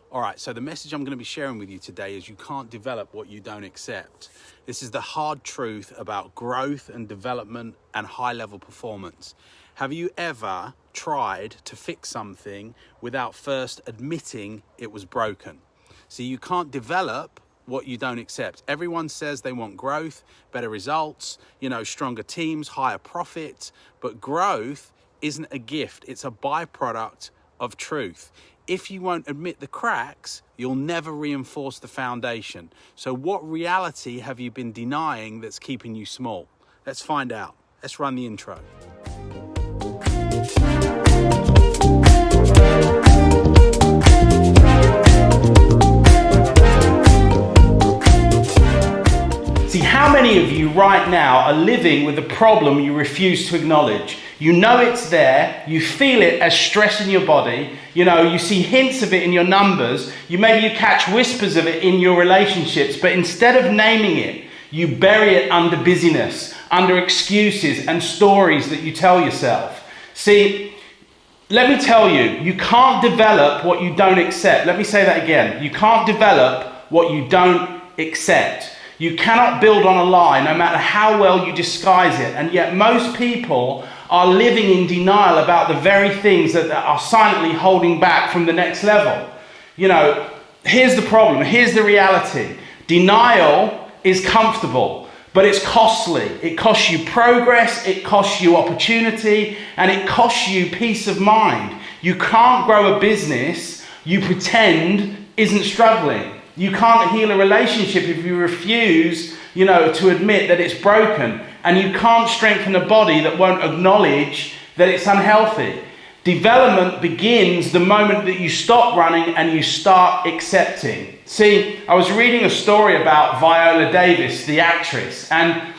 All right, so the message I'm going to be sharing with you today is you can't develop what you don't accept. This is the hard truth about growth and development and high-level performance. Have you ever tried to fix something without first admitting it was broken? See, you can't develop what you don't accept. Everyone says they want growth, better results, stronger teams, higher profits, but growth isn't a gift. It's a byproduct of truth. If you won't admit the cracks, you'll never reinforce the foundation. So what reality have you been denying that's keeping you small? Let's find out. Let's run the intro. See, how many of you right now are living with a problem you refuse to acknowledge? You know it's there, you feel it as stress in your body, you see hints of it in your numbers, maybe you catch whispers of it in your relationships, but instead of naming it, you bury it under busyness, under excuses and stories that you tell yourself. See, let me tell you, you can't develop what you don't accept. Let me say that again. You can't develop what you don't accept. You cannot build on a lie, no matter how well you disguise it. And yet most people are living in denial about the very things that are silently holding back from the next level. Here's the problem. Here's the reality. Denial is comfortable, but it's costly. It costs you progress, it costs you opportunity, and it costs you peace of mind. You can't grow a business you pretend isn't struggling. You can't heal a relationship if you refuse, to admit that it's broken. And you can't strengthen a body that won't acknowledge that it's unhealthy. Development begins the moment that you stop running and you start accepting. See, I was reading a story about Viola Davis, the actress. And,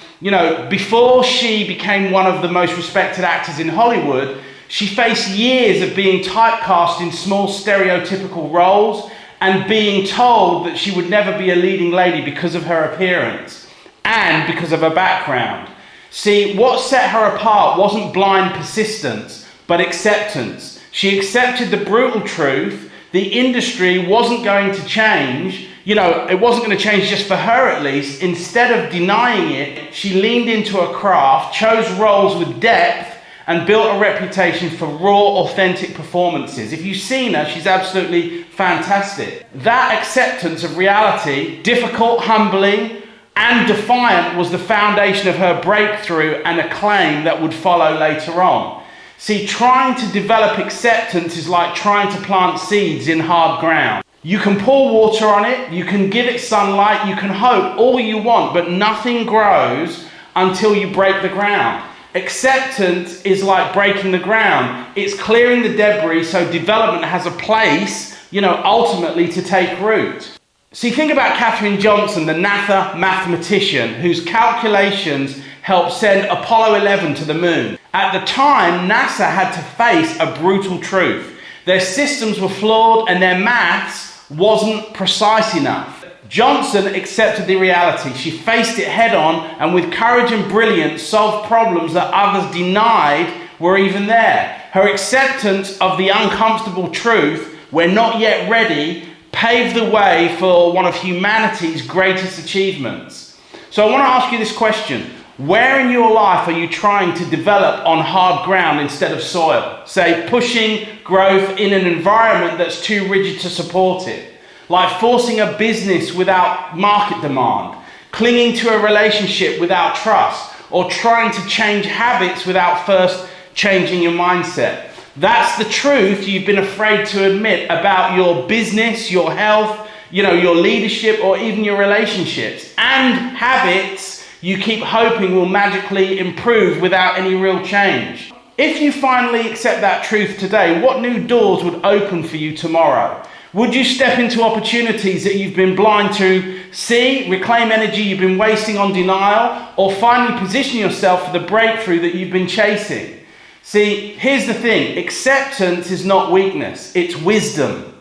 before she became one of the most respected actors in Hollywood, she faced years of being typecast in small stereotypical roles and being told that she would never be a leading lady because of her appearance and because of her background. See, what set her apart wasn't blind persistence, but acceptance. She accepted the brutal truth. The industry wasn't going to change. It wasn't going to change just for her at least. Instead of denying it, she leaned into her craft, chose roles with depth, and built a reputation for raw, authentic performances. If you've seen her, she's absolutely fantastic. That acceptance of reality, difficult, humbling, and defiant, was the foundation of her breakthrough and acclaim that would follow later on. See, trying to develop acceptance is like trying to plant seeds in hard ground. You can pour water on it, you can give it sunlight, you can hope all you want, but nothing grows until you break the ground. Acceptance is like breaking the ground. It's clearing the debris so development has a place, ultimately to take root. See, think about Katherine Johnson, the NASA mathematician whose calculations helped send Apollo 11 to the moon. At the time, NASA had to face a brutal truth. Their systems were flawed and their maths wasn't precise enough. Johnson accepted the reality. She faced it head on and with courage and brilliance solved problems that others denied were even there. Her acceptance of the uncomfortable truth, we're not yet ready, paved the way for one of humanity's greatest achievements. So I want to ask you this question. Where in your life are you trying to develop on hard ground instead of soil? Say, pushing growth in an environment that's too rigid to support it. Like forcing a business without market demand, clinging to a relationship without trust, or trying to change habits without first changing your mindset. That's the truth you've been afraid to admit about your business, your health, your leadership, or even your relationships. And habits you keep hoping will magically improve without any real change. If you finally accept that truth today, what new doors would open for you tomorrow? Would you step into opportunities that you've been blind to see, reclaim energy you've been wasting on denial, or finally position yourself for the breakthrough that you've been chasing? See, here's the thing. Acceptance is not weakness, it's wisdom.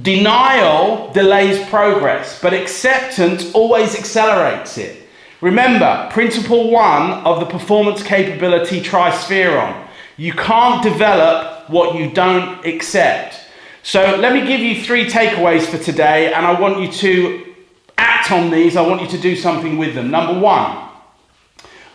Denial delays progress, but acceptance always accelerates it. Remember, principle 1 of the performance capability trispheron. You can't develop what you don't accept. So let me give you 3 takeaways for today, and I want you to act on these. I want you to do something with them. Number 1,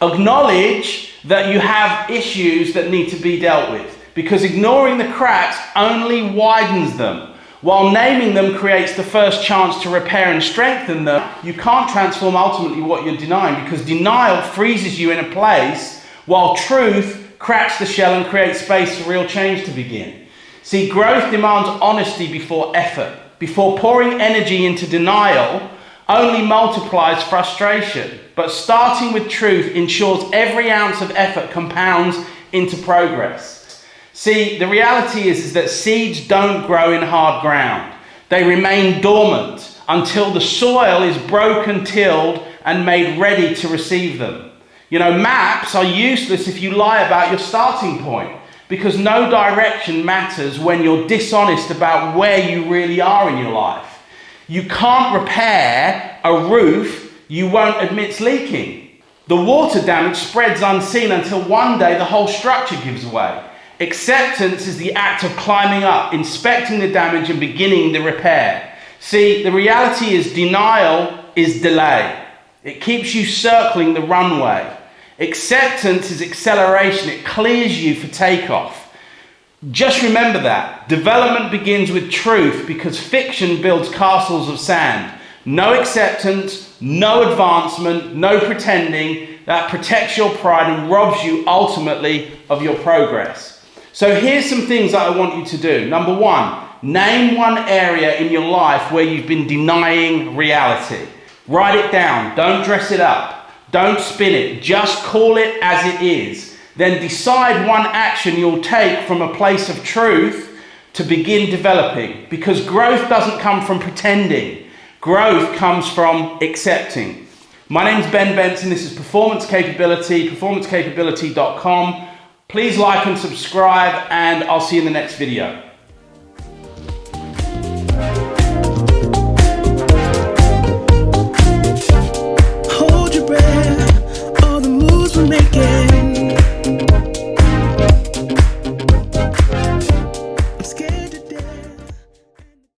acknowledge that you have issues that need to be dealt with, because ignoring the cracks only widens them, while naming them creates the first chance to repair and strengthen them. You can't transform ultimately what you're denying, because denial freezes you in a place, while truth cracks the shell and creates space for real change to begin. See, growth demands honesty before effort. Before pouring energy into denial only multiplies frustration. But starting with truth ensures every ounce of effort compounds into progress. See, the reality is that seeds don't grow in hard ground. They remain dormant until the soil is broken, tilled, and made ready to receive them. You know, maps are useless if you lie about your starting point, because no direction matters when you're dishonest about where you really are in your life. You can't repair a roof you won't admit's leaking. The water damage spreads unseen until one day the whole structure gives way. Acceptance is the act of climbing up, inspecting the damage and beginning the repair. See, the reality is denial is delay. It keeps you circling the runway. Acceptance is acceleration. It clears you for takeoff. Just remember that. Development begins with truth, because fiction builds castles of sand. No acceptance, no advancement, no pretending. That protects your pride and robs you ultimately of your progress. So here's some things that I want you to do. Number 1, name one area in your life where you've been denying reality. Write it down. Don't dress it up. Don't spin it. Just call it as it is. Then decide one action you'll take from a place of truth to begin developing. Because growth doesn't come from pretending. Growth comes from accepting. My name's Benson. This is Performance Capability, performancecapability.com. Please like and subscribe, and I'll see you in the next video. Hold your breath, all the moves we're making.